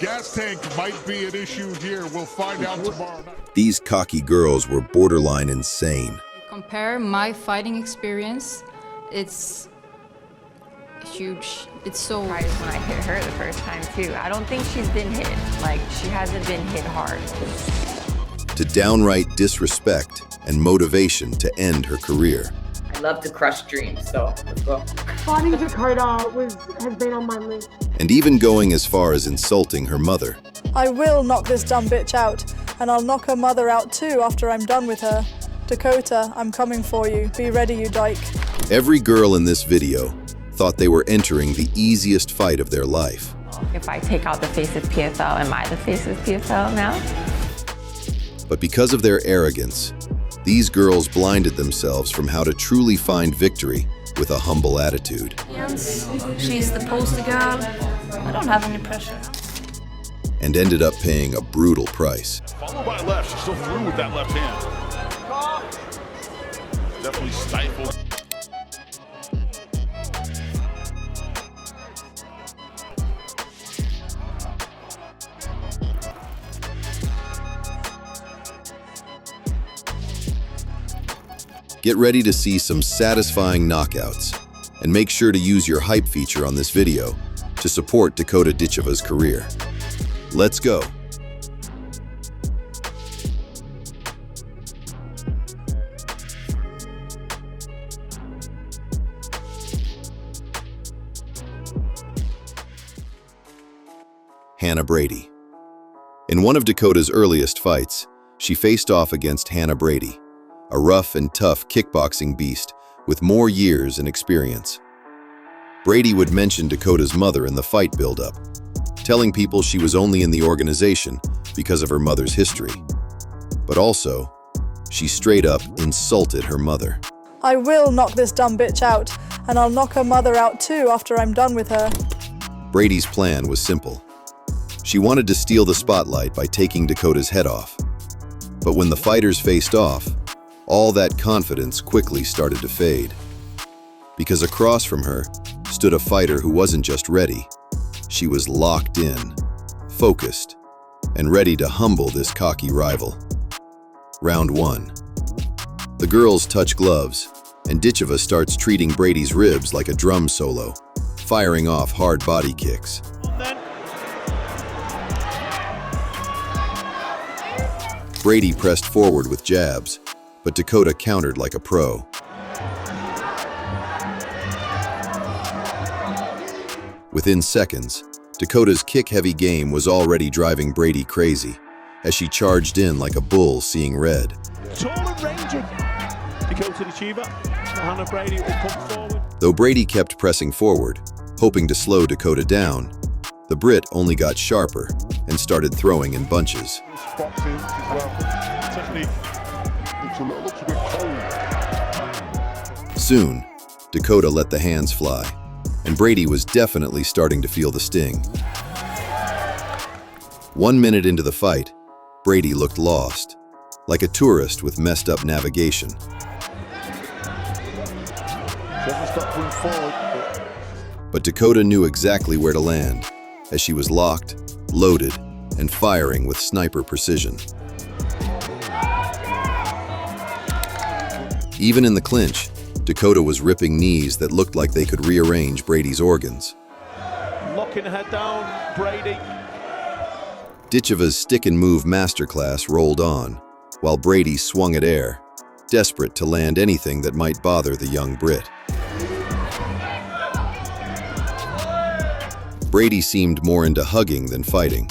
gas tank might be an issue here. We'll find out tomorrow night. These cocky girls were borderline insane. Compare my fighting experience, it's huge. It's so Surprised when I hit her the first time too. I don't think she's been hit. Like, she hasn't been hit hard. To downright disrespect and motivation to end her career. I love to crush dreams, so let's go. Fighting Dakota has been on my list. And even going as far as insulting her mother. I will knock this dumb bitch out, and I'll knock her mother out too after I'm done with her. Dakota, I'm coming for you. Be ready, you dyke. Every girl in this video thought they were entering the easiest fight of their life. If I take out the face of PFL, am I the face of PFL now? But because of their arrogance, these girls blinded themselves from how to truly find victory with a humble attitude. She's the poster girl. I don't have any pressure. And ended up paying a brutal price. Followed by left. She's still through with that left hand. Definitely stifled. Get ready to see some satisfying knockouts, and make sure to use your hype feature on this video to support Dakota Ditcheva's career. Let's go. Hannah Brady. In one of Dakota's earliest fights, she faced off against Hannah Brady, a rough and tough kickboxing beast with more years and experience. Brady would mention Dakota's mother in the fight build-up, telling people she was only in the organization because of her mother's history. But also, she straight up insulted her mother. I will knock this dumb bitch out, and I'll knock her mother out too after I'm done with her. Brady's plan was simple. She wanted to steal the spotlight by taking Dakota's head off. But when the fighters faced off, all that confidence quickly started to fade. Because across from her stood a fighter who wasn't just ready. She was locked in, focused, and ready to humble this cocky rival. Round 1. The girls touch gloves, and Ditcheva starts treating Brady's ribs like a drum solo, firing off hard body kicks. Brady pressed forward with jabs, but Dakota countered like a pro. Within seconds, Dakota's kick-heavy game was already driving Brady crazy, as she charged in like a bull seeing red. Tall and ranging. Dakota Ditcheva, Hannah Brady will come forward. Though Brady kept pressing forward, hoping to slow Dakota down, the Brit only got sharper and started throwing in bunches. Soon, Dakota let the hands fly, and Brady was definitely starting to feel the sting. 1 minute into the fight, Brady looked lost, like a tourist with messed up navigation. But Dakota knew exactly where to land, as she was locked, loaded, and firing with sniper precision. Even in the clinch, Dakota was ripping knees that looked like they could rearrange Brady's organs. Locking her down, Brady. Ditcheva's stick-and-move masterclass rolled on, while Brady swung at air, desperate to land anything that might bother the young Brit. Brady seemed more into hugging than fighting.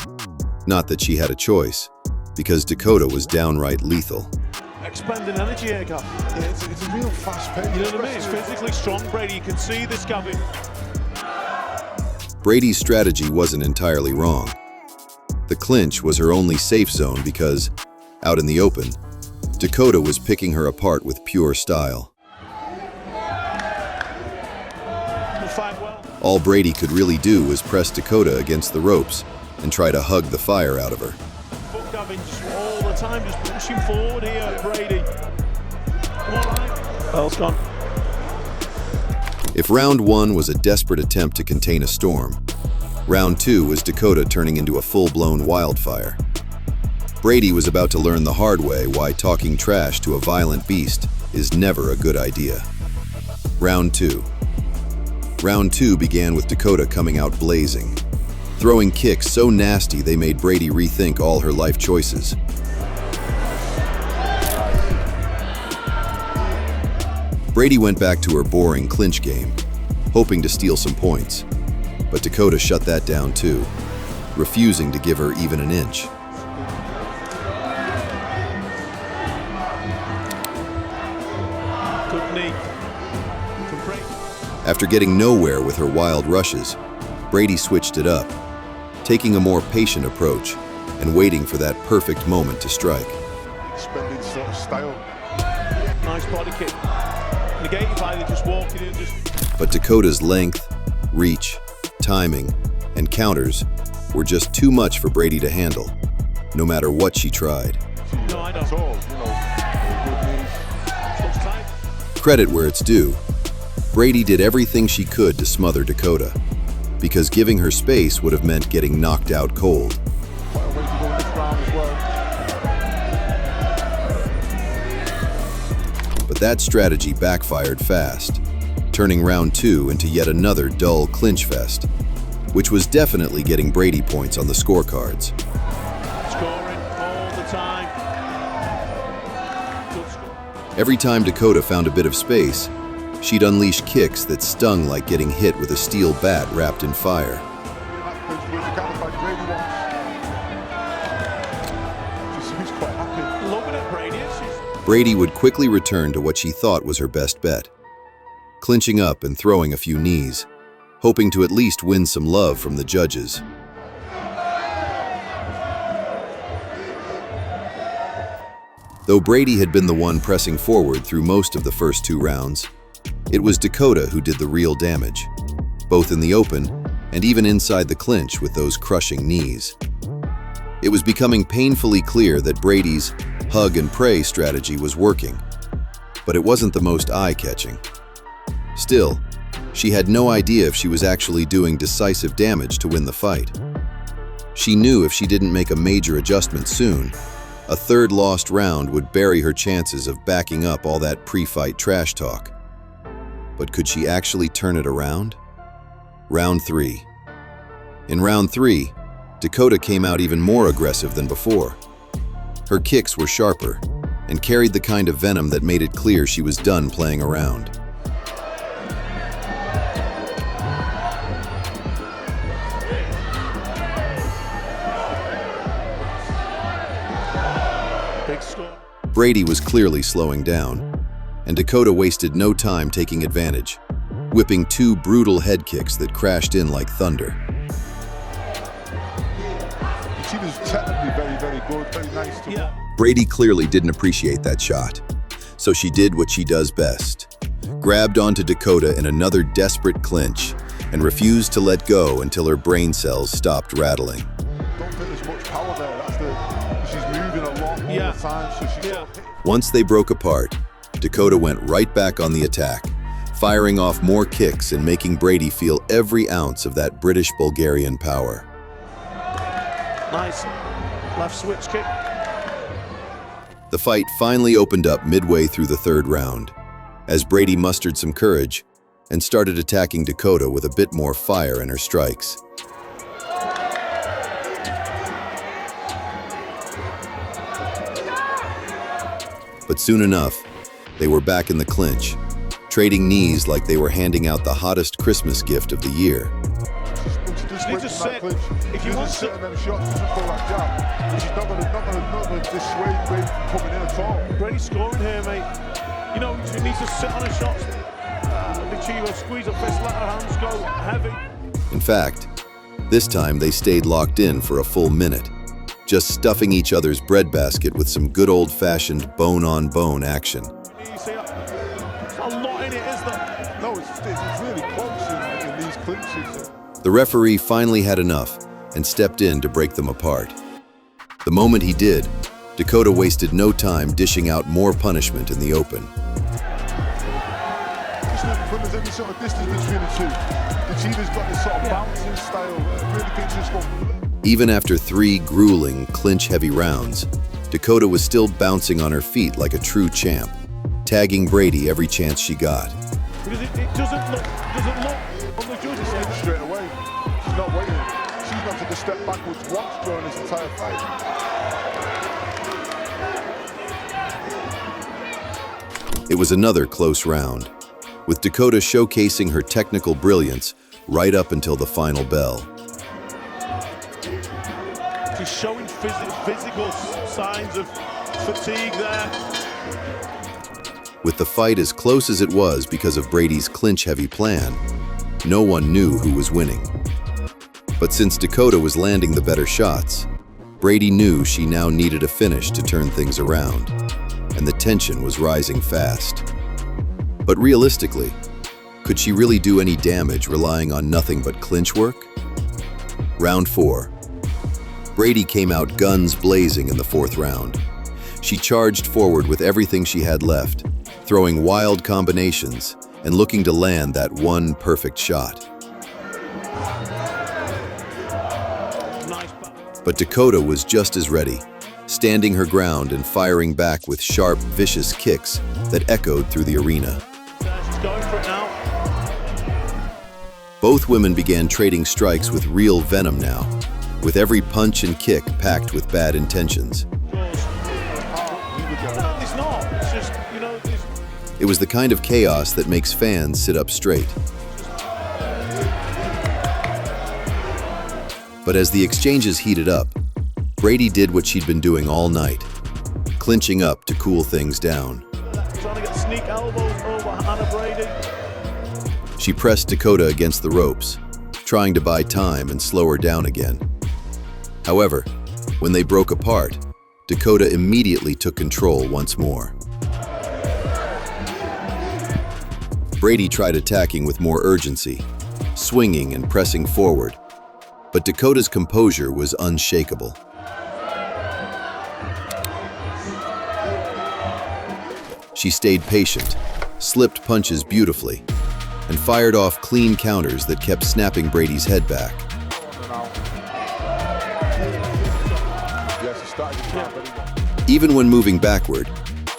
Not that she had a choice, because Dakota was downright lethal. Expending energy here, Gav. Yeah, it's a real fast pace. You know what I mean? It's physically strong, Brady. You can see this, Gavin. Brady's strategy wasn't entirely wrong. The clinch was her only safe zone because, out in the open, Dakota was picking her apart with pure style. All Brady could really do was press Dakota against the ropes and try to hug the fire out of her. But Gavin, just all the time, just pushing forward here, Brady. Come on, Mike. Bell's gone. If round 1 was a desperate attempt to contain a storm, Round 2 was Dakota turning into a full-blown wildfire. Brady was about to learn the hard way why talking trash to a violent beast is never a good idea. Round 2. Round 2 began with Dakota coming out blazing, throwing kicks so nasty they made Brady rethink all her life choices. Brady went back to her boring clinch game, hoping to steal some points, but Dakota shut that down too, refusing to give her even an inch. After getting nowhere with her wild rushes, Brady switched it up, taking a more patient approach and waiting for that perfect moment to strike. Expended sort of style. Nice body kick. Negated by just walking in. But Dakota's length, reach, timing, and counters were just too much for Brady to handle, no matter what she tried. No, I don't. Credit where it's due. Brady did everything she could to smother Dakota, because giving her space would have meant getting knocked out cold. But that strategy backfired fast, turning round 2 into yet another dull clinch fest, which was definitely getting Brady points on the scorecards. Scoring all the time. Every time Dakota found a bit of space, she'd unleash kicks that stung like getting hit with a steel bat wrapped in fire. Brady would quickly return to what she thought was her best bet, clinching up and throwing a few knees, hoping to at least win some love from the judges. Though Brady had been the one pressing forward through most of the first 2 rounds, it was Dakota who did the real damage, both in the open and even inside the clinch with those crushing knees. It was becoming painfully clear that Brady's hug and pray strategy was working, but it wasn't the most eye-catching. Still, she had no idea if she was actually doing decisive damage to win the fight. She knew if she didn't make a major adjustment soon, a third lost round would bury her chances of backing up all that pre-fight trash talk. But could she actually turn it around? Round 3. In round 3, Dakota came out even more aggressive than before. Her kicks were sharper and carried the kind of venom that made it clear she was done playing around. Brady was clearly slowing down, and Dakota wasted no time taking advantage, whipping 2 brutal head kicks that crashed in like thunder. She was technically very, very good, very nice to watch. Brady clearly didn't appreciate that shot, so she did what she does best, grabbed onto Dakota in another desperate clinch, and refused to let go until her brain cells stopped rattling. Don't think there's much power there. She's moving a lot all the time, so she's Once they broke apart, Dakota went right back on the attack, firing off more kicks and making Brady feel every ounce of that British-Bulgarian power. Nice left switch kick. The fight finally opened up midway through the 3rd round, as Brady mustered some courage and started attacking Dakota with a bit more fire in her strikes. But soon enough, they were back in the clinch, trading knees like they were handing out the hottest Christmas gift of the year. You just sit. If you want to sit them shots, just pull that jab. She's not going to dissuade Brady from coming in at all. Brady's scoring here, mate. You know, she needs to sit on her shots. Ditcheva, squeeze her fist, let her hands go heavy. In fact, this time they stayed locked in for a full minute, just stuffing each other's breadbasket with some good old-fashioned bone-on-bone action. You see, there's a lot in it, is there? No, it's really close in these clinches. The referee finally had enough and stepped in to break them apart. The moment he did, Dakota wasted no time dishing out more punishment in the open. Just from the there's any sort of distance between the two. Ditcheva's got this sort of bouncing style. I really think she's got... Even after 3 grueling, clinch-heavy rounds, Dakota was still bouncing on her feet like a true champ, tagging Brady every chance she got. Because it doesn't look on the judges straight away. She's not waiting. She's not taking a step backwards once during this entire fight. It was another close round, with Dakota showcasing her technical brilliance right up until the final bell. She's showing physical signs of fatigue there. With the fight as close as it was because of Brady's clinch-heavy plan, no one knew who was winning. But since Dakota was landing the better shots, Brady knew she now needed a finish to turn things around, and the tension was rising fast. But realistically, could she really do any damage relying on nothing but clinch work? Round 4. Brady came out guns blazing in the 4th round. She charged forward with everything she had left, throwing wild combinations and looking to land that one perfect shot. But Dakota was just as ready, standing her ground and firing back with sharp, vicious kicks that echoed through the arena. She's going for it now. Both women began trading strikes with real venom now, with every punch and kick packed with bad intentions. It's not. It's just, you know, It was the kind of chaos that makes fans sit up straight. But as the exchanges heated up, Brady did what she'd been doing all night, clinching up to cool things down. trying to get sneak elbows over Hannah Brady. She pressed Dakota against the ropes, trying to buy time and slow her down again. However, when they broke apart, Dakota immediately took control once more. Brady tried attacking with more urgency, swinging and pressing forward, but Dakota's composure was unshakable. She stayed patient, slipped punches beautifully, and fired off clean counters that kept snapping Brady's head back. Even when moving backward,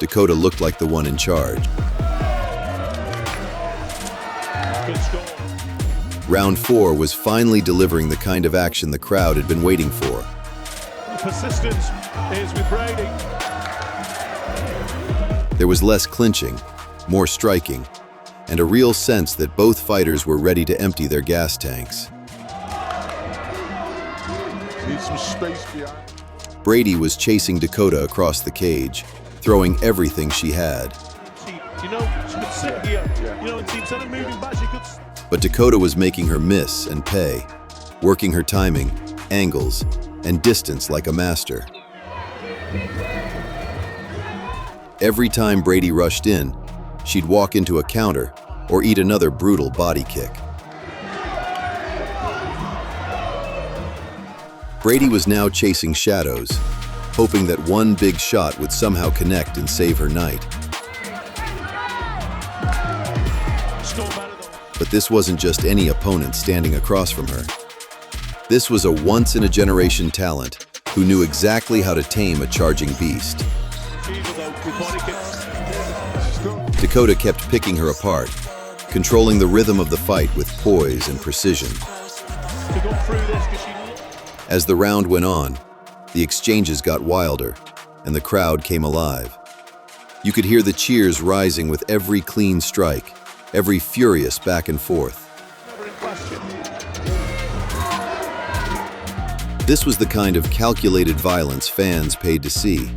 Dakota looked like the one in charge. Round 4 was finally delivering the kind of action the crowd had been waiting for. Persistence is with Brady. There was less clinching, more striking, and a real sense that both fighters were ready to empty their gas tanks. Need some space behind. Brady was chasing Dakota across the cage, throwing everything she had. You know, she could sit here. You know, instead of moving back, she could. But Dakota was making her miss and pay, working her timing, angles, and distance like a master. Every time Brady rushed in, she'd walk into a counter or eat another brutal body kick. Brady was now chasing shadows, hoping that one big shot would somehow connect and save her night. But this wasn't just any opponent standing across from her. This was a once-in-a-generation talent who knew exactly how to tame a charging beast. Dakota kept picking her apart, controlling the rhythm of the fight with poise and precision. As the round went on, the exchanges got wilder, and the crowd came alive. You could hear the cheers rising with every clean strike, every furious back and forth. This was the kind of calculated violence fans paid to see.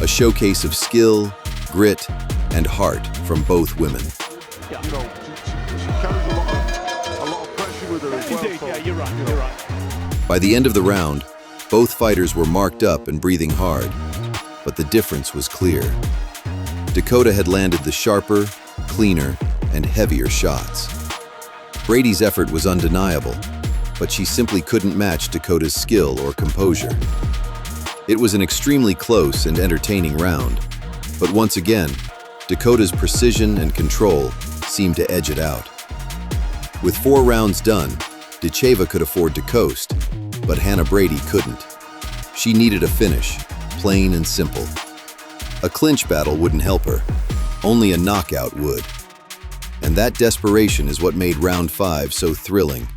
A showcase of skill, grit, and heart from both women. You know, she carries a lot of pressure with her as well. Yeah, you're right. By the end of the round, both fighters were marked up and breathing hard, but the difference was clear. Dakota had landed the sharper, cleaner, and heavier shots. Brady's effort was undeniable, but she simply couldn't match Dakota's skill or composure. It was an extremely close and entertaining round, but once again, Dakota's precision and control seemed to edge it out. With 4 rounds done, Ditcheva could afford to coast, but Hannah Brady couldn't. She needed a finish, plain and simple. A clinch battle wouldn't help her, only a knockout would. And that desperation is what made round 5 so thrilling.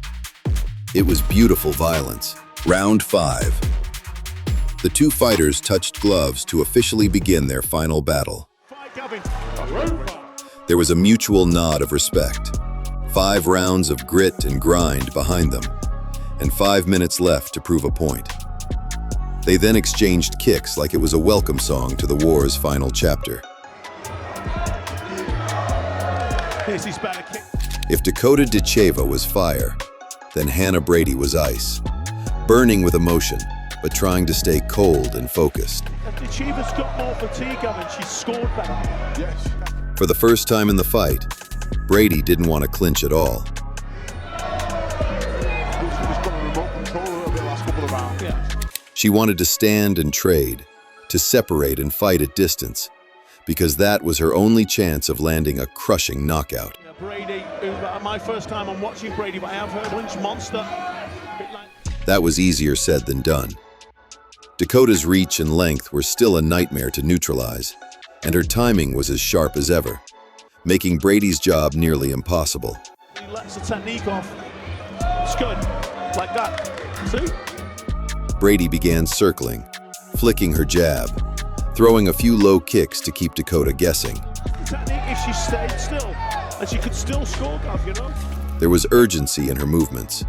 It was beautiful violence. Round 5. The two fighters touched gloves to officially begin their final battle. There was a mutual nod of respect. 5 rounds of grit and grind behind them, and 5 minutes left to prove a point. They then exchanged kicks like it was a welcome song to the war's final chapter. If Dakota Ditcheva was fire, then Hannah Brady was ice, burning with emotion, but trying to stay cold and focused. Ditcheva's got more fatigue, and she scored better. Yes. For the first time in the fight, Brady didn't want to clinch at all. She wanted to stand and trade, to separate and fight at distance, because that was her only chance of landing a crushing knockout. Brady, my first time I'm watching Brady, but I have heard clinch monster. That was easier said than done. Dakota's reach and length were still a nightmare to neutralize, and her timing was as sharp as ever, making Brady's job nearly impossible. He lets the technique off. It's good, like that. See? Brady began circling, flicking her jab, throwing a few low kicks to keep Dakota guessing. The technique, if she stayed still, and she could still score, Gav, you know? There was urgency in her movements,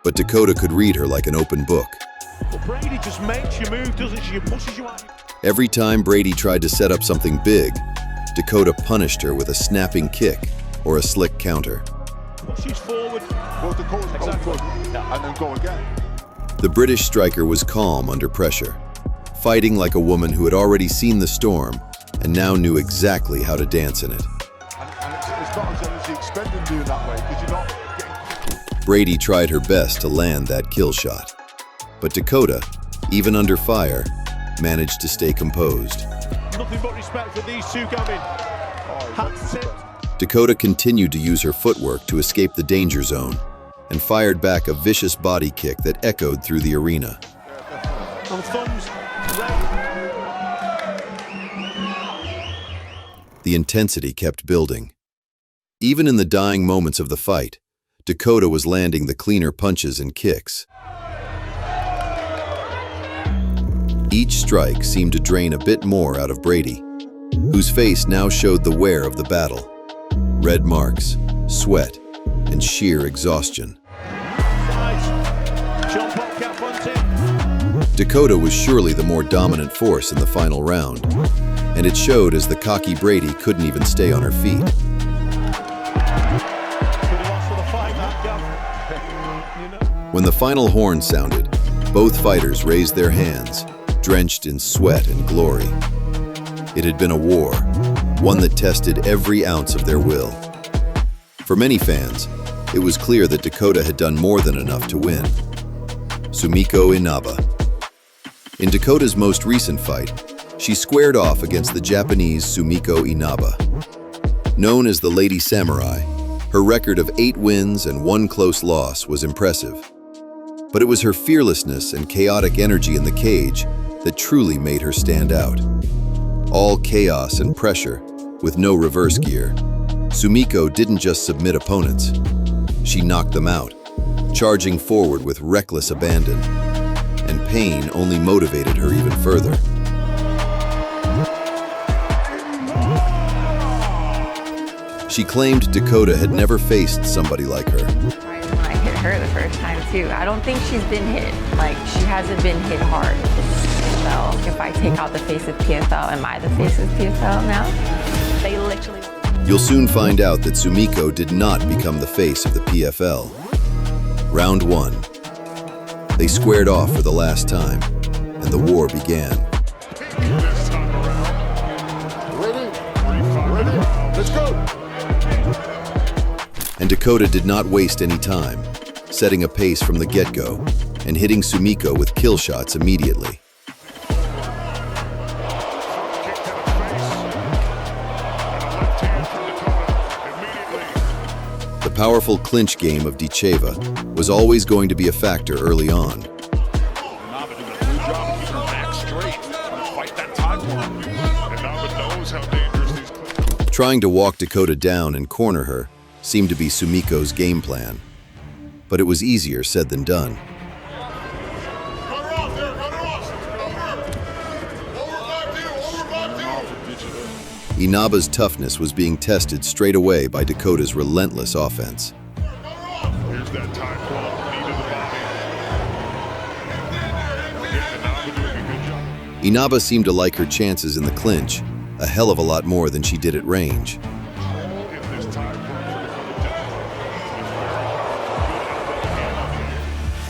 but Dakota could read her like an open book. But Brady just makes you move, doesn't she? It pushes you out. Every time Brady tried to set up something big, Dakota punished her with a snapping kick or a slick counter. Pushes forward. Well, Dakota's exactly. And then go again. The British striker was calm under pressure, fighting like a woman who had already seen the storm and now knew exactly how to dance in it. And it's not as energy expended doing that way, because you're not getting... Brady tried her best to land that kill shot, but Dakota, even under fire, managed to stay composed. Nothing but respect for these two, Gavin. Hats tip. Dakota continued to use her footwork to escape the danger zone and fired back a vicious body kick that echoed through the arena. And thumbs. The intensity kept building. Even in the dying moments of the fight, Dakota was landing the cleaner punches and kicks. Each strike seemed to drain a bit more out of Brady, whose face now showed the wear of the battle. Red marks, sweat, and sheer exhaustion. Dakota was surely the more dominant force in the final round, and it showed as the cocky Brady couldn't even stay on her feet. When the final horn sounded, both fighters raised their hands, drenched in sweat and glory. It had been a war, one that tested every ounce of their will. For many fans, it was clear that Dakota had done more than enough to win. Sumiko Inaba. In Dakota's most recent fight, she squared off against the Japanese Sumiko Inaba. Known as the Lady Samurai, her record of 8 wins and 1 close loss was impressive. But it was her fearlessness and chaotic energy in the cage that truly made her stand out. All chaos and pressure, with no reverse gear, Sumiko didn't just submit opponents. She knocked them out, charging forward with reckless abandon. And pain only motivated her even further. She claimed Dakota had never faced somebody like her. I hit her the first time too. I don't think she's been hit. Like, she hasn't been hit hard. So if I take out the face of PFL, am I the face of PFL now? They literally... You'll soon find out that Sumiko did not become the face of the PFL. Round 1. They squared off for the last time, and the war began. This time around. Ready? Let's go! And Dakota did not waste any time, setting a pace from the get-go and hitting Sumiko with kill shots immediately. powerful clinch game of Ditcheva was always going to be a factor early on. Inaba doing a good job keeping her back straight, trying to fight that time one. Inaba knows how dangerous these clinches. Trying to walk Dakota down and corner her seemed to be Sumiko's game plan. But it was easier said than done. Inaba's toughness was being tested straight away by Dakota's relentless offense. Here's that time clock, knee to the body. Inaba doing a good job. Inaba seemed to like her chances in the clinch a hell of a lot more than she did at range. In this time clock,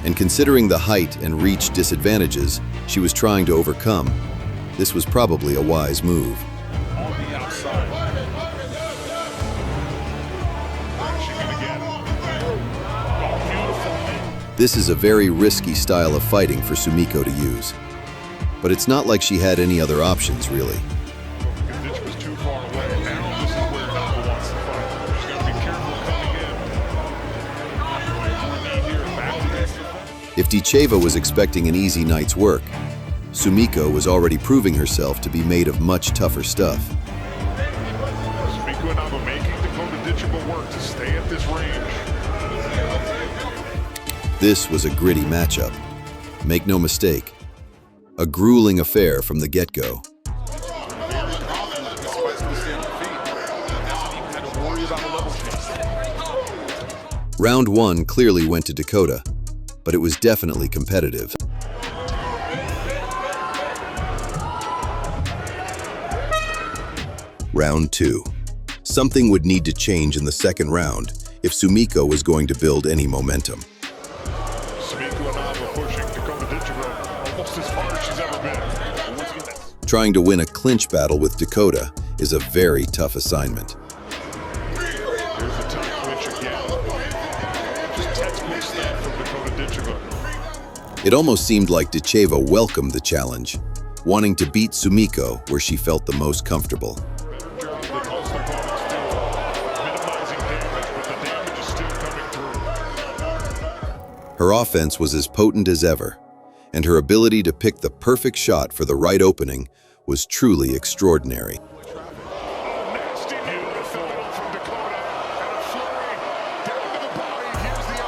And considering the height and reach disadvantages she was trying to overcome, this was probably a wise move. on the outside. Crashing it again. Oh, beautiful. This is a very risky style of fighting for Sumiko to use. But it's not like she had any other options, really. The ditch was too far away. Now this is where Inaba wants to fight. She's got to be careful coming in. Knee here, back against the front. If Ditcheva was expecting an easy night's work, Sumiko was already proving herself to be made of much tougher stuff. Sumiko Inaba making Dakota Ditcheva work to stay at this range. This was a gritty matchup. Make no mistake, a grueling affair from the get-go. Round one clearly went to Dakota, but it was definitely competitive. Round two. Something would need to change in the second round if Sumiko was going to build any momentum. Sumiko Inaba pushing Dakota Ditcheva almost as hard as she's ever been. Once again, that's Trying to win a clinch battle with Dakota is a very tough assignment. Here's the tough clinch again. Just textbook stuff from Dakota Ditcheva. It almost seemed like Ditcheva welcomed the challenge, wanting to beat Sumiko where she felt the most comfortable. Better job than most opponents do. Minimizing damage, but the damage is still coming through. Her offense was as potent as ever, and her ability to pick the perfect shot for the right opening was truly extraordinary. Nasty, beautiful from Dakota. And a flurry down to the body. Here's the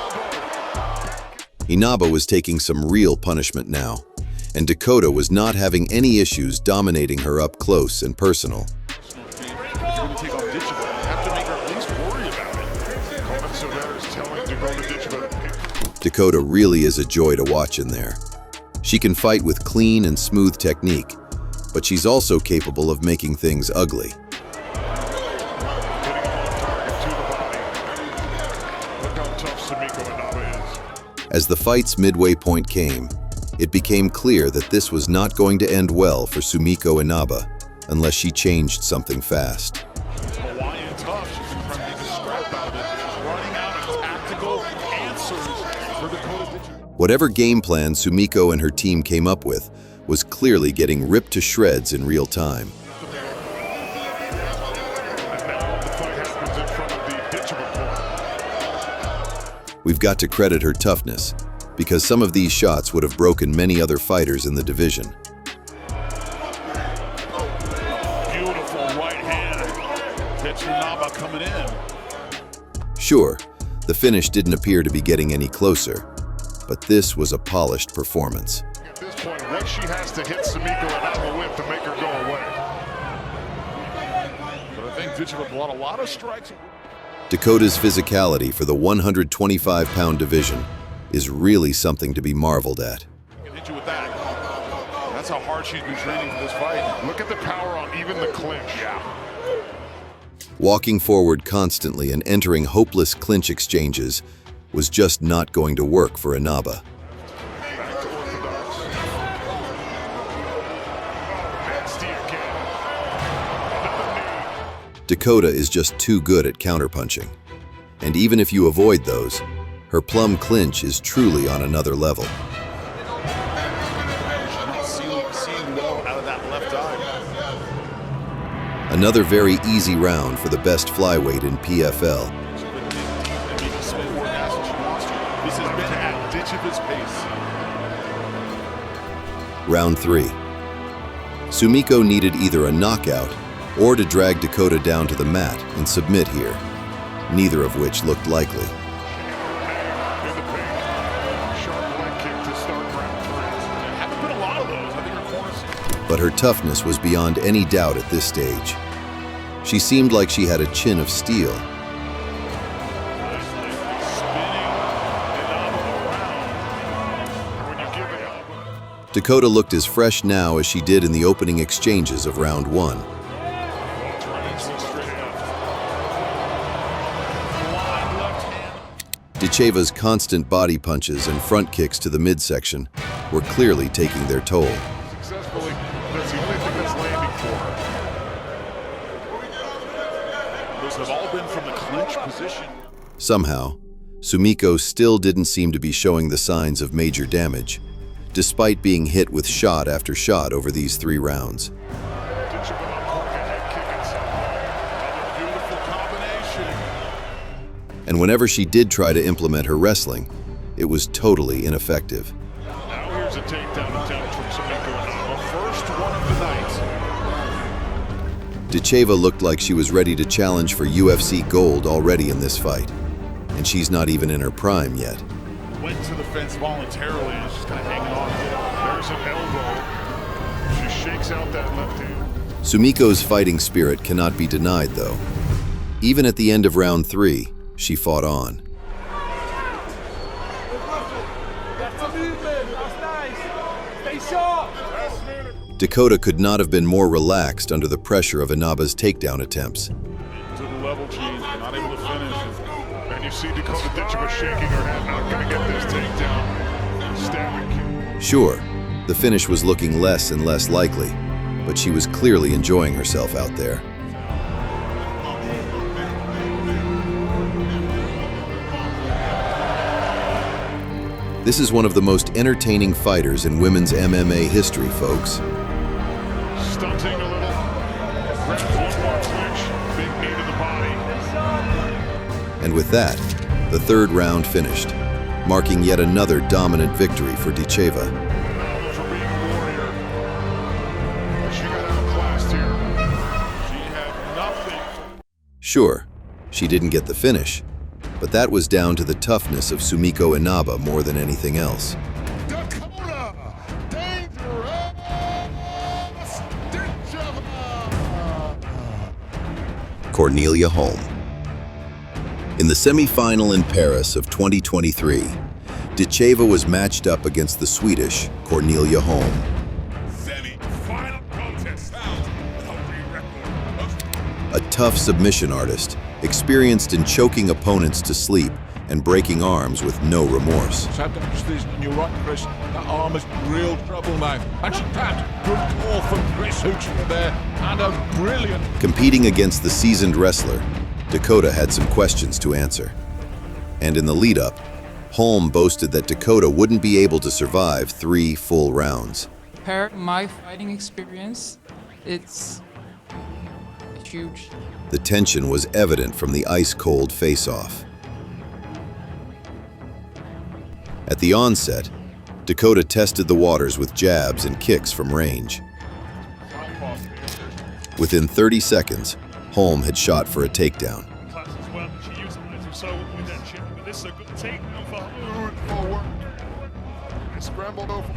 elbow. Inaba was taking some real punishment now, and Dakota was not having any issues dominating her up close and personal. If you're going to take on Ditcheva, you have to make her at least worry about it. Coleman Silvera is telling Dakota Ditcheva. Dakota really is a joy to watch in there. She can fight with clean and smooth technique, but she's also capable of making things ugly. Hitting him on target to the body. Look how tough Sumiko Inaba is. As the fight's midway point came, it became clear that this was not going to end well for Sumiko Inaba unless she changed something fast. Hawaiian tough. She's trying to make a scrap out of it. She's running out of tactical answers for Dakota Ditcheva. Whatever game plan Sumiko and her team came up with was clearly getting ripped to shreds in real time. And now the fight happens in front of the Ditcheva corner. We've got to credit her toughness, because some of these shots would have broken many other fighters in the division. Beautiful right hand. Inaba coming in. Sure, the finish didn't appear to be getting any closer, but this was a polished performance. At this point, what she has to hit Sumiko Inaba with to make her go away. But I think Ditcheva brought a lot of strikes. Dakota's physicality for the 125-pound division is really something to be marveled at. I can hit you with that. That's how hard she's been training for this fight. Look at the power on even the clinch. Yeah. Walking forward constantly and entering hopeless clinch exchanges was just not going to work for Inaba. Back to orthodox. Nasty again. Another knee. Dakota is just too good at counterpunching. And even if you avoid those, her plum clinch is truly on another level. Seeing well out of that left eye. Another very easy round for the best flyweight in PFL. She's been deep Ditcheva's pace. Round 3. Sumiko needed either a knockout or to drag Dakota down to the mat and submit here, neither of which looked likely. In the paint. Sharp leg kick to start round 3. There haven't been a lot of those. I think her corners. But her toughness was beyond any doubt at this stage. She seemed like she had a chin of steel. Dakota looked as fresh now as she did in the opening exchanges of round 1. Ditcheva's constant body punches and front kicks to the midsection were clearly taking their toll. Successfully, that's the only thing that's landing for her. Those have all been from the clinch position. Somehow, Sumiko still didn't seem to be showing the signs of major damage, despite being hit with shot after shot over these 3 rounds. And whenever she did try to implement her wrestling, it was totally ineffective. Now here's a takedown attempt from Sumiko. First one of the night. Ditcheva looked like she was ready to challenge for UFC gold already in this fight, and she's not even in her prime yet. Went to the fence voluntarily and is just kind of hanging on. There's an elbow. She shakes out that left hand. Sumiko's fighting spirit cannot be denied, though. Even at the end of round 3, she fought on. Dakota could not have been more relaxed under the pressure of Inaba's takedown attempts. To the level change, not able to finish. And you see Dakota Ditcheva shaking her head, not going to get this takedown. Stabbing kick. Sure, the finish was looking less and less likely, but she was clearly enjoying herself out there. This is one of the most entertaining fighters in women's MMA history, folks. Stunting a little. One more clinch. Big knee to the body. And with that, the 3rd round finished, marking yet another dominant victory for Ditcheva. For being a warrior. She got outclassed here. She had nothing. Sure, she didn't get the finish, but that was down to the toughness of Sumiko Inaba more than anything else. Dakota! Dangerous! Ditcheva! Cornelia Holm. In the semi-final in Paris of 2023, Ditcheva was matched up against the Swedish Cornelia Holm. Semi-final contest found A tough submission artist, experienced in choking opponents to sleep and breaking arms with no remorse. You're right, Chris. That arm is real trouble now. And she tapped. Good call from Chris Hooch there. And a brilliant... Competing against the seasoned wrestler, Dakota had some questions to answer. And in the lead-up, Holm boasted that Dakota wouldn't be able to survive 3 full rounds. My fighting experience, it's huge. The tension was evident from the ice-cold face-off. At the onset, Dakota tested the waters with jabs and kicks from range. Within 30 seconds, Holm had shot for a takedown.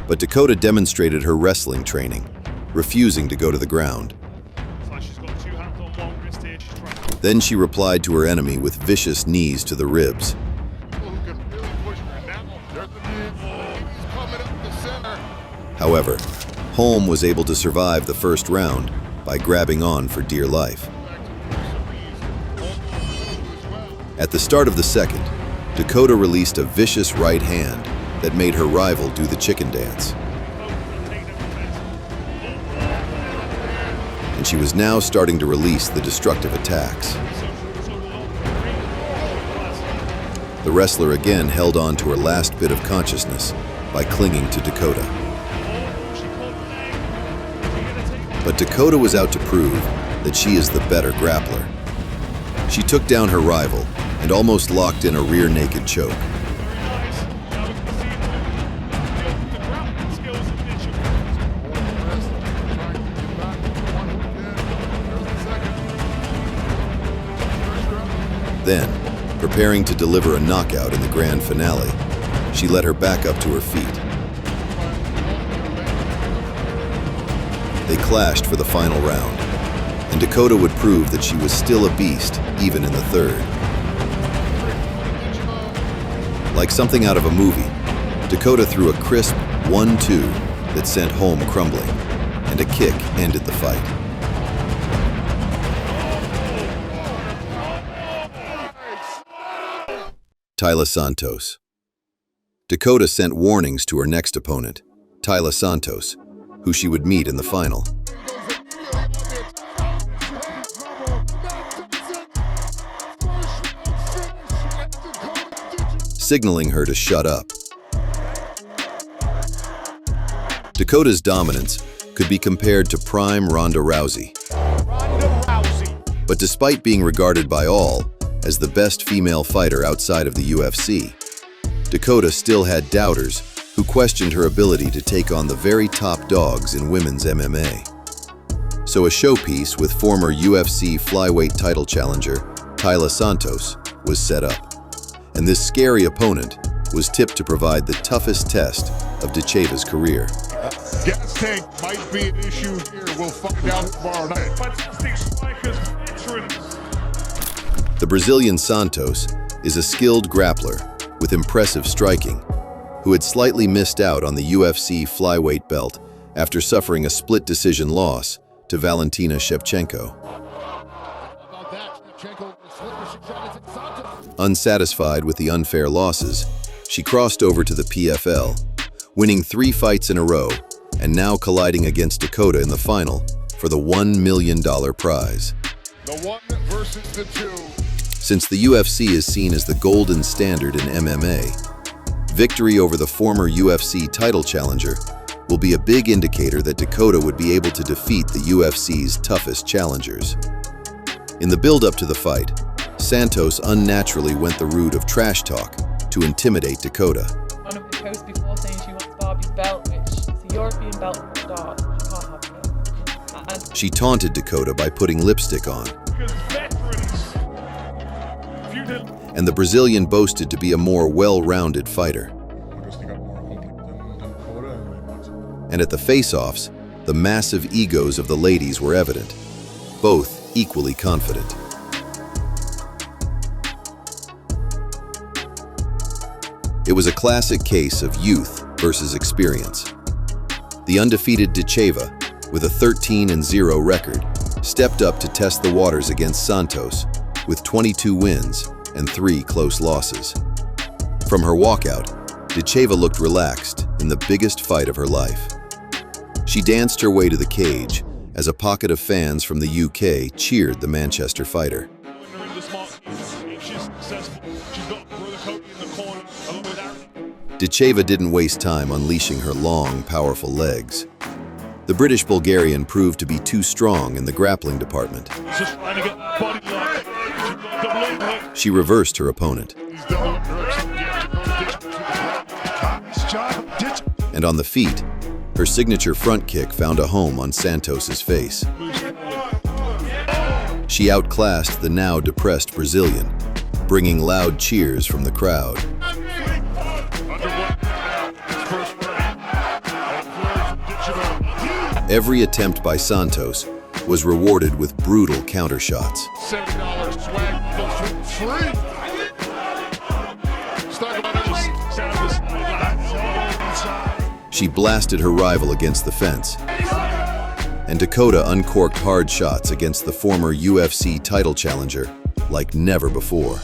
But Dakota demonstrated her wrestling training, refusing to go to the ground. Then she replied to her enemy with vicious knees to the ribs. However, Holm was able to survive the first round by grabbing on for dear life. At the start of the second, Dakota released a vicious right hand that made her rival do the chicken dance. And she was now starting to release the destructive attacks. The wrestler again held on to her last bit of consciousness by clinging to Dakota. But Dakota was out to prove that she is the better grappler. She took down her rival and almost locked in a rear naked choke. Then, preparing to deliver a knockout in the grand finale, she led her back up to her feet. They clashed for the final round, and Dakota would prove that she was still a beast even in the third. Like something out of a movie, Dakota threw a crisp 1-2 that sent home crumbling, and a kick ended the fight. Taila Santos. Dakota sent warnings to her next opponent, Taila Santos, who she would meet in the final. Signaling her to shut up. Dakota's dominance could be compared to prime Ronda Rousey. But despite being regarded by all as the best female fighter outside of the UFC, Dakota still had doubters who questioned her ability to take on the very top dogs in women's MMA. So a showpiece with former UFC flyweight title challenger Taila Santos was set up. And this scary opponent was tipped to provide the toughest test of Ditcheva's career. Gas tank might be an issue here. We'll find out tomorrow night. Fantastic strikers, veterans. The Brazilian Santos is a skilled grappler with impressive striking, who had slightly missed out on the UFC flyweight belt after suffering a split decision loss to Valentina Shevchenko. Unsatisfied with the unfair losses, she crossed over to the PFL, winning 3 fights in a row and now colliding against Dakota in the final for the $1 million prize. The 1 versus the 2. Since the UFC is seen as the golden standard in MMA, victory over the former UFC title challenger will be a big indicator that Dakota would be able to defeat the UFC's toughest challengers. In the build-up to the fight, Santos unnaturally went the route of trash talk to intimidate Dakota. One of the posts before saying she wants Barbie's belt, which is a European belt for stars. She can't have it. She taunted Dakota by putting lipstick on. And the Brazilian boasted to be a more well-rounded fighter. And at the face-offs, the massive egos of the ladies were evident, both equally confident. It was a classic case of youth versus experience. The undefeated Ditcheva, with a 13-0 record, stepped up to test the waters against Santos with 22 wins and 3 close losses. From her walkout, Ditcheva looked relaxed in the biggest fight of her life. She danced her way to the cage as a pocket of fans from the UK cheered the Manchester fighter. Ditcheva didn't waste time unleashing her long, powerful legs. The British Bulgarian proved to be too strong in the grappling department. She reversed her opponent. And on the feet, her signature front kick found a home on Santos's face. She outclassed the now depressed Brazilian, bringing loud cheers from the crowd. Every attempt by Santos was rewarded with brutal countershots. $7 swag free. She blasted her rival against the fence, and Dakota uncorked hard shots against the former UFC title challenger like never before.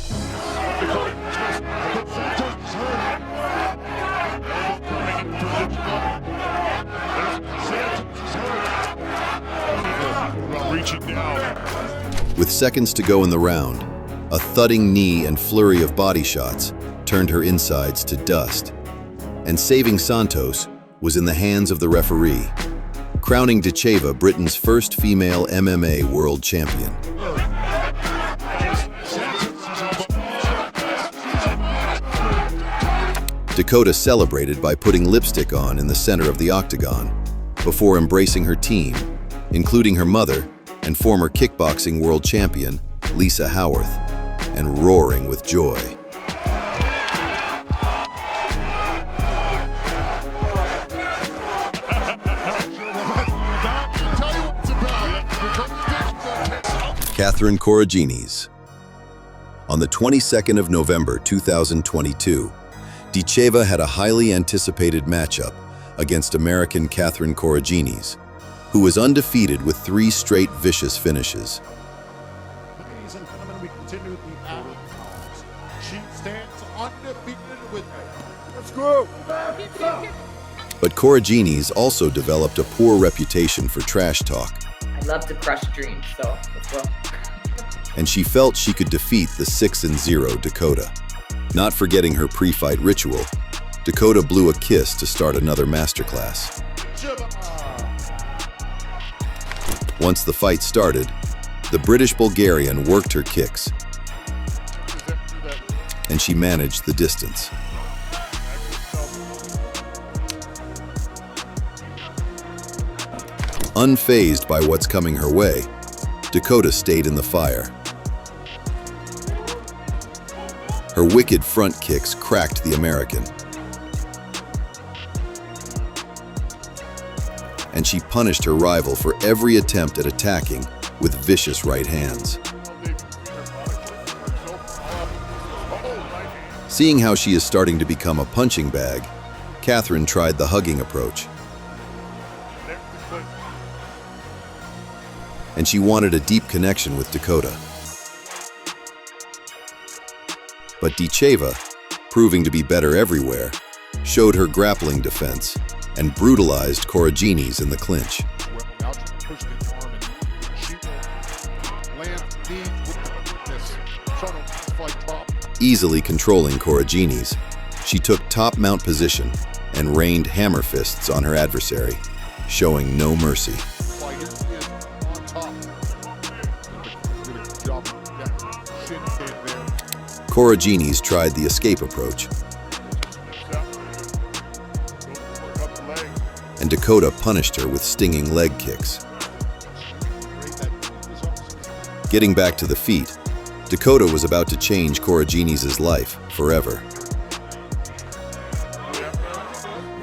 With seconds to go in the round, a thudding knee and flurry of body shots turned her insides to dust. And saving Santos was in the hands of the referee, crowning Ditcheva Britain's first female MMA world champion. Dakota celebrated by putting lipstick on in the center of the octagon before embracing her team, including her mother and former kickboxing world champion, Lisa Howarth. and roaring with joy. Catherine Corrigines. On the 22nd of November 2022, Ditcheva had a highly anticipated matchup against American Catherine Corrigines, who was undefeated with 3 straight vicious finishes. Ladies and gentlemen, we continue the battle. She stands undefeated with Let's go! But Corrigines also developed a poor reputation for trash talk, I love to crush dreams, so let's go. and she felt she could defeat the 6-0 Dakota. Not forgetting her pre-fight ritual, Dakota blew a kiss to start another masterclass. Once the fight started, the British Bulgarian worked her kicks, and she managed the distance. Unfazed by what's coming her way, Dakota stayed in the fire. Her wicked front kicks cracked the American, and she punished her rival for every attempt at attacking with vicious right hands. Seeing how she is starting to become a punching bag, Catherine tried the hugging approach, and she wanted a deep connection with Dakota. But Ditcheva, proving to be better everywhere, showed her grappling defense and brutalized Corrigines in the clinch. Easily controlling Corrigines, she took top mount position and rained hammer fists on her adversary, showing no mercy. Corrigines tried the escape approach, and Dakota punished her with stinging leg kicks. Getting back to the feet, Dakota was about to change Corrigines' life forever.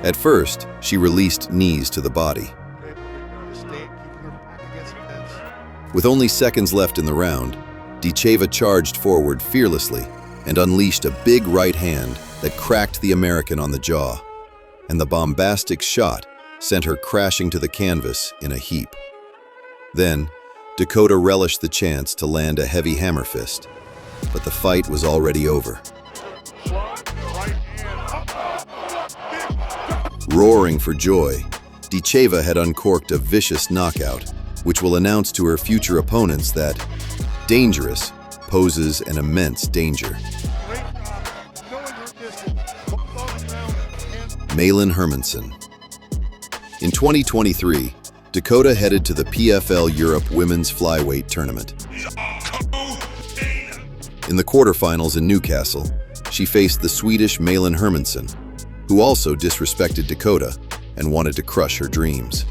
At first, she released knees to the body. With only seconds left in the round, Ditcheva charged forward fearlessly and unleashed a big right hand that cracked the American on the jaw, and the bombastic shot sent her crashing to the canvas in a heap. Then, Dakota relished the chance to land a heavy hammer fist, but the fight was already over. Roaring for joy, Ditcheva had uncorked a vicious knockout, which will announce to her future opponents that Dangerous poses an immense danger. Malin Hermansson. In 2023, Dakota headed to the PFL Europe Women's Flyweight Tournament. In the quarterfinals in Newcastle, she faced the Swedish Malin Hermansson, who also disrespected Dakota and wanted to crush her dreams.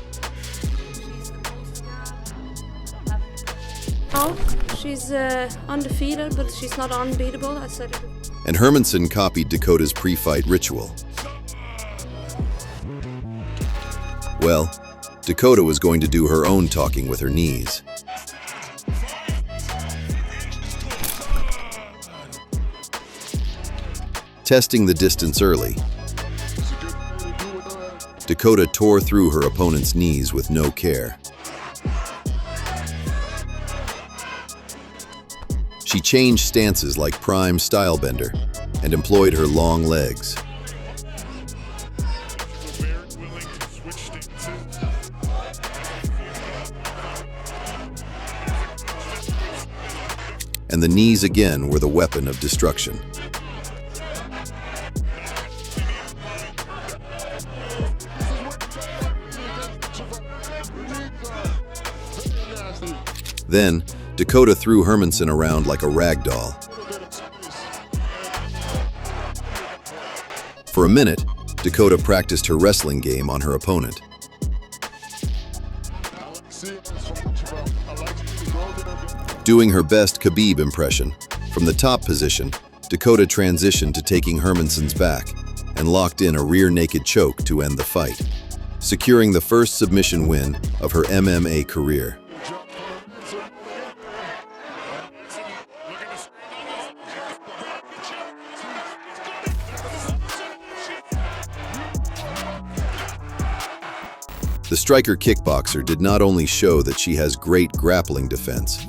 Oh, she's undefeated, but she's not unbeatable. I said it. And Hermansson copied Dakota's pre-fight ritual. Well, Dakota was going to do her own talking with her knees. Testing the distance early, Dakota tore through her opponent's knees with no care. She changed stances like prime stylebender and employed her long legs. And the knees again were the weapon of destruction. Then, Dakota threw Hermansson around like a rag doll. For a minute, Dakota practiced her wrestling game on her opponent. Doing her best Khabib impression, From the top position, Dakota transitioned to taking Hermansson's back and locked in a rear naked choke to end the fight, securing the first submission win of her MMA career. The striker kickboxer did not only show that she has great grappling defense,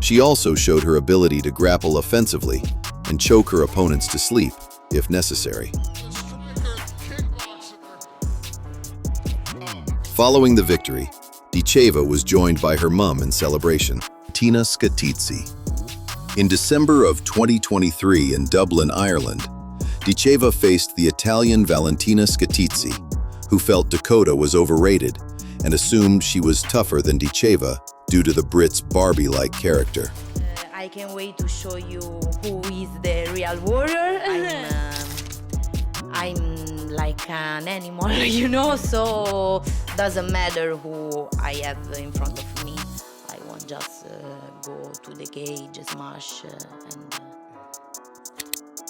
she also showed her ability to grapple offensively and choke her opponents to sleep, if necessary. Following the victory, Ditcheva was joined by her mum in celebration, Tina Scatizzi. In December of 2023 in Dublin, Ireland, Ditcheva faced the Italian Valentina Scatizzi, who felt Dakota was overrated and assumed she was tougher than Ditcheva due to the Brit's Barbie-like character. I can't wait to show you who is the real warrior. I'm like an animal, you know, so doesn't matter who I have in front of me. I won't just go to the cage, smash, and...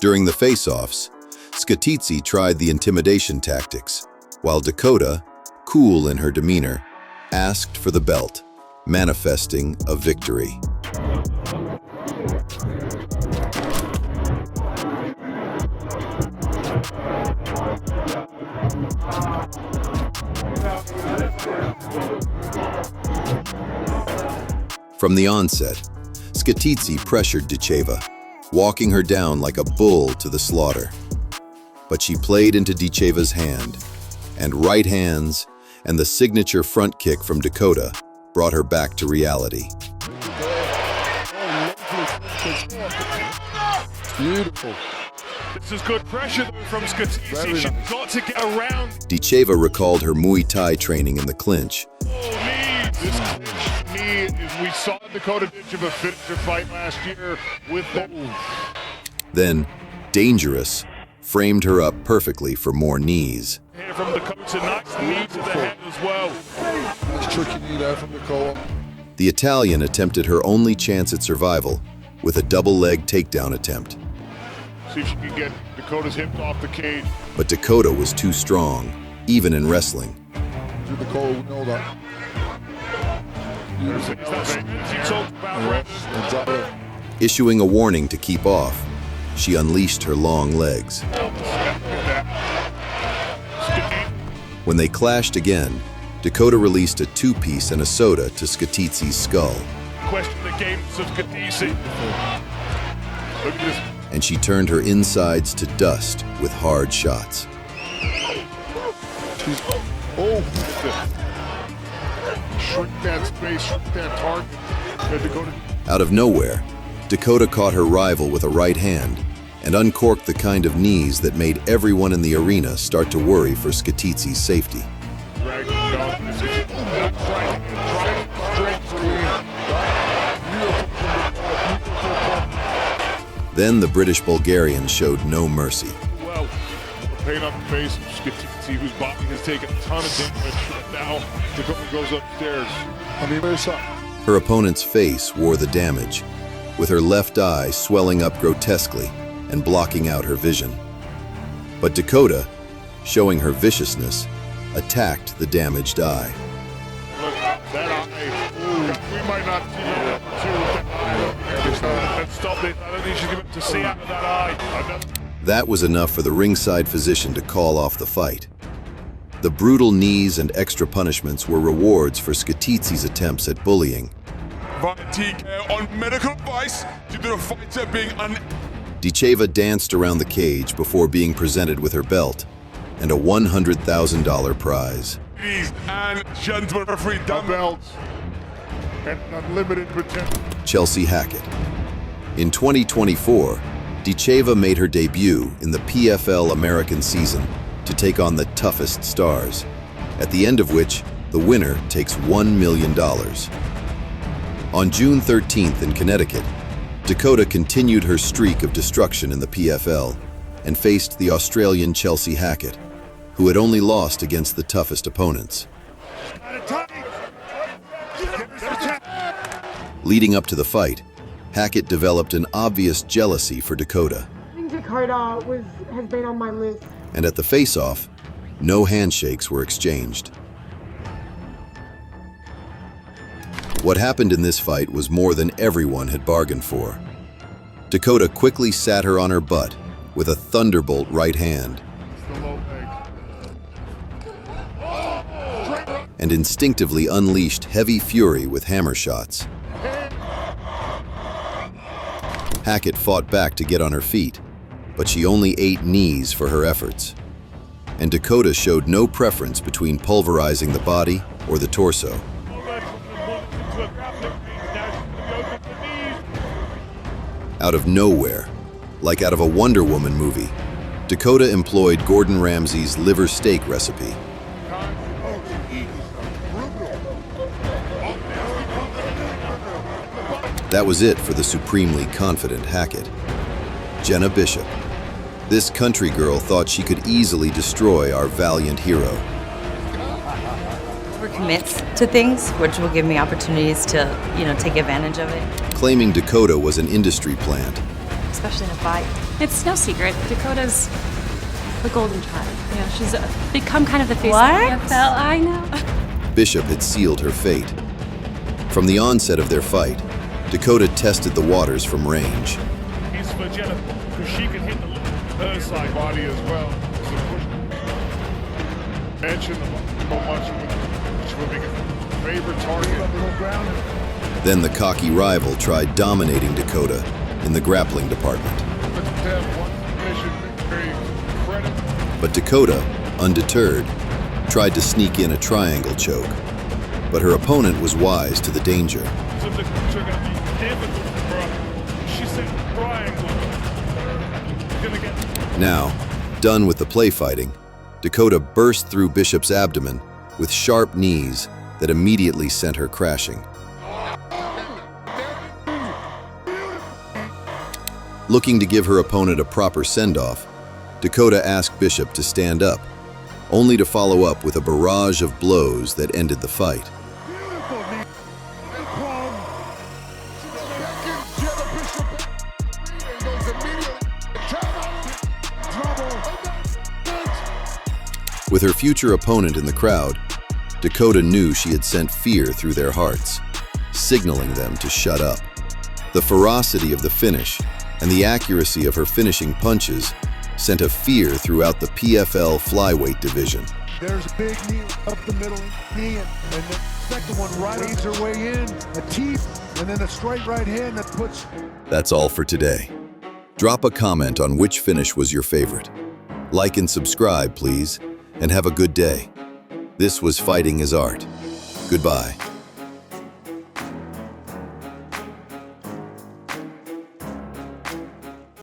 During the face-offs, Scatizzi tried the intimidation tactics, while Dakota, cool in her demeanor, asked for the belt, manifesting a victory. From the onset, Scatizzi pressured Ditcheva, walking her down like a bull to the slaughter. But she played into Ditcheva's hand, and right hands and the signature front kick from Dakota brought her back to reality. Beautiful. This is good pressure from Scatizzi. She's got to get around. Ditcheva recalled her Muay Thai training in the clinch. This knee, we saw Dakota Ditcheva finish her fight last year with that. Then, Dangerous framed her up perfectly for more knees. Here from Dakota, nice knee to the head as well. Nice tricky knee there from Dakota. The Italian attempted her only chance at survival with a double leg takedown attempt. See if she can get Dakota's hips off the cage. But Dakota was too strong, even in wrestling. Dakota would know that. Issuing a warning to keep off, she unleashed her long legs. When they clashed again, Dakota released a two-piece and a soda to Scatizzi's skull. Question the games of Scatizzi. Look at this. And she turned her insides to dust with hard shots. Shrink that space, shrink that target. Dakota. Out of nowhere, Dakota caught her rival with a right hand and uncorked the kind of knees that made everyone in the arena start to worry for Scatizzi's safety. Then the British Bulgarian showed no mercy. Well, pain on the face of Scatizzi, whose body has taken a ton of damage. Now, Dakota goes upstairs. Her opponent's face wore the damage, with her left eye swelling up grotesquely and blocking out her vision. But Dakota, showing her viciousness, attacked the damaged eye. Look, that eye, we might not see that too. Stop it. I don't think she's going to see out of that eye. That was enough for the ringside physician to call off the fight. The brutal knees and extra punishments were rewards for Scatizzi's attempts at bullying. On medical advice due to the fighter being Ditcheva danced around the cage before being presented with her belt and a $100,000 prize. Ladies and gentlemen, referee dumbbells and unlimited potential. Chelsea Hackett. In 2024, Ditcheva made her debut in the PFL American season to take on the toughest stars, at the end of which the winner takes $1 million. On June 13th in Connecticut, Dakota continued her streak of destruction in the PFL and faced the Australian Chelsea Hackett, who had only lost against the toughest opponents. Leading up to the fight, Hackett developed an obvious jealousy for Dakota. Fighting Dakota has been on my list. And at the face-off, no handshakes were exchanged. What happened in this fight was more than everyone had bargained for. Dakota quickly sat her on her butt with a thunderbolt right hand and instinctively unleashed heavy fury with hammer shots. Hackett fought back to get on her feet, but she only ate knees for her efforts. And Dakota showed no preference between pulverizing the body or the torso. Out of nowhere, like out of a Wonder Woman movie, Dakota employed Gordon Ramsay's liver steak recipe. That was it for the supremely confident Hackett. Jenna Bishop. This country girl thought she could easily destroy our valiant hero. Overcommits to things, which will give me opportunities to, take advantage of it. Claiming Dakota was an industry plant. Especially in a fight. It's no secret. Dakota's the golden child. She's become kind of the face of the NFL. I know. Bishop had sealed her fate. From the onset of their fight, Dakota tested the waters from range. He's for Jenna, because she can hit her side body as well. So push. Mention so much which will be a favorite target. Then the cocky rival tried dominating Dakota in the grappling department. But Dakota, undeterred, tried to sneak in a triangle choke. But her opponent was wise to the danger. Now, done with the play fighting, Dakota burst through Bishop's abdomen with sharp knees that immediately sent her crashing. Looking to give her opponent a proper send-off, Dakota asked Bishop to stand up, only to follow up with a barrage of blows that ended the fight. With her future opponent in the crowd, Dakota knew she had sent fear through their hearts, signaling them to shut up. The ferocity of the finish and the accuracy of her finishing punches sent a fear throughout the PFL flyweight division. There's a big knee up the middle, knee, and the second one right leads her way in, a teep, and then a straight right hand that puts... That's all for today. Drop a comment on which finish was your favorite. Like and subscribe, please, and have a good day. This was Fighting is Art. Goodbye.